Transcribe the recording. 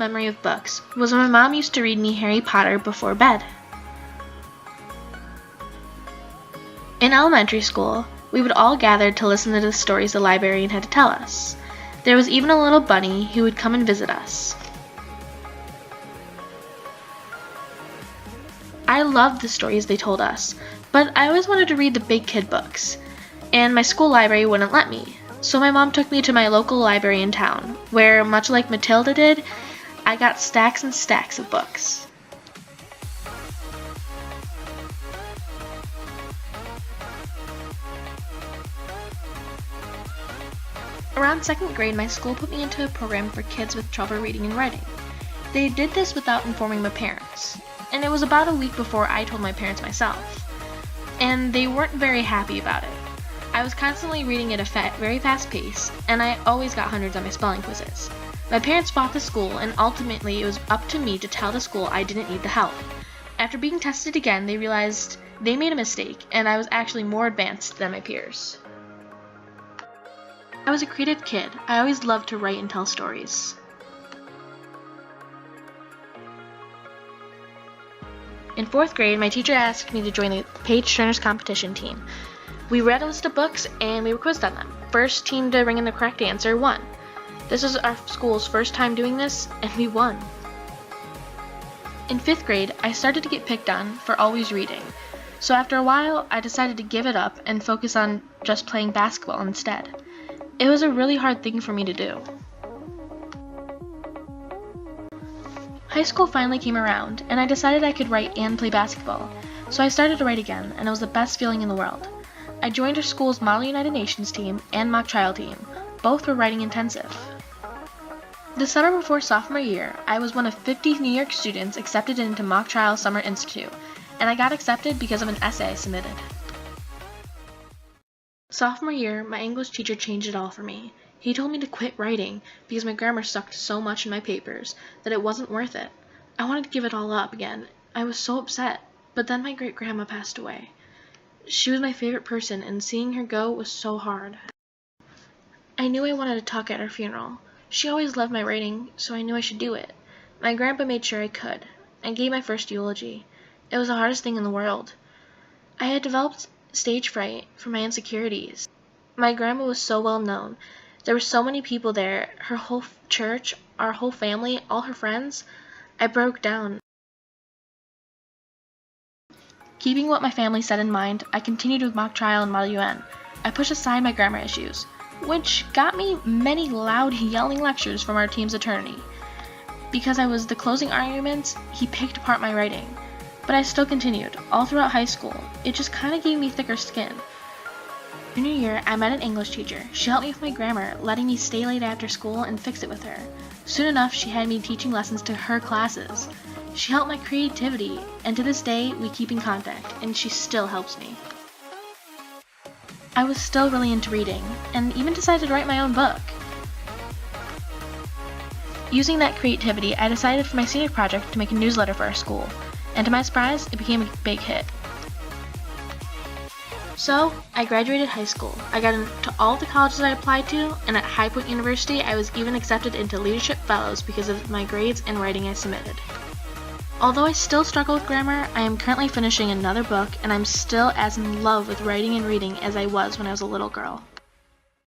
memory of books was when my mom used to read me Harry Potter before bed. In elementary school, we would all gather to listen to the stories the librarian had to tell us. There was even a little bunny who would come and visit us. I loved the stories they told us, but I always wanted to read the big kid books, and my school library wouldn't let me. So my mom took me to my local library in town, where, much like Matilda did, I got stacks and stacks of books. Around second grade, my school put me into a program for kids with trouble reading and writing. They did this without informing my parents, and it was about a week before I told my parents myself, and they weren't very happy about it. I was constantly reading at a very fast pace, and I always got hundreds on my spelling quizzes. My parents fought the school, and ultimately it was up to me to tell the school I didn't need the help. After being tested again, they realized they made a mistake, and I was actually more advanced than my peers. I was a creative kid. I always loved to write and tell stories. In fourth grade, my teacher asked me to join the Page Turners competition team. We read a list of books and we were quizzed on them. First team to bring in the correct answer won. This was our school's first time doing this, and we won. In fifth grade, I started to get picked on for always reading. So after a while, I decided to give it up and focus on just playing basketball instead. It was a really hard thing for me to do. High school finally came around, and I decided I could write and play basketball. So I started to write again, and it was the best feeling in the world. I joined our school's Model United Nations team and mock trial team. Both were writing intensive. The summer before sophomore year, I was one of 50 New York students accepted into Mock Trial Summer Institute, and I got accepted because of an essay I submitted. Sophomore year, my English teacher changed it all for me. He told me to quit writing because my grammar sucked so much in my papers that it wasn't worth it. I wanted to give it all up again. I was so upset, but then my great-grandma passed away. She was my favorite person, and seeing her go was so hard. I knew I wanted to talk at her funeral. She always loved my writing, so I knew I should do it. My grandpa made sure I could. I gave my first eulogy. It was the hardest thing in the world. I had developed stage fright from my insecurities. My grandma was so well known. There were so many people there, her whole church, our whole family, all her friends. I broke down. Keeping what my family said in mind, I continued with mock trial and Model UN. I pushed aside my grammar issues, which got me many loud yelling lectures from our team's attorney. Because I was the closing arguments, he picked apart my writing. But I still continued, all throughout high school. It just kind of gave me thicker skin. Junior year, I met an English teacher. She helped me with my grammar, letting me stay late after school and fix it with her. Soon enough, she had me teaching lessons to her classes. She helped my creativity, and to this day, we keep in contact, and she still helps me. I was still really into reading, and even decided to write my own book. Using that creativity, I decided for my senior project to make a newsletter for our school, and to my surprise, it became a big hit. So, I graduated high school. I got into all the colleges I applied to, and at High Point University, I was even accepted into Leadership Fellows because of my grades and writing I submitted. Although I still struggle with grammar, I am currently finishing another book, and I'm still as in love with writing and reading as I was when I was a little girl.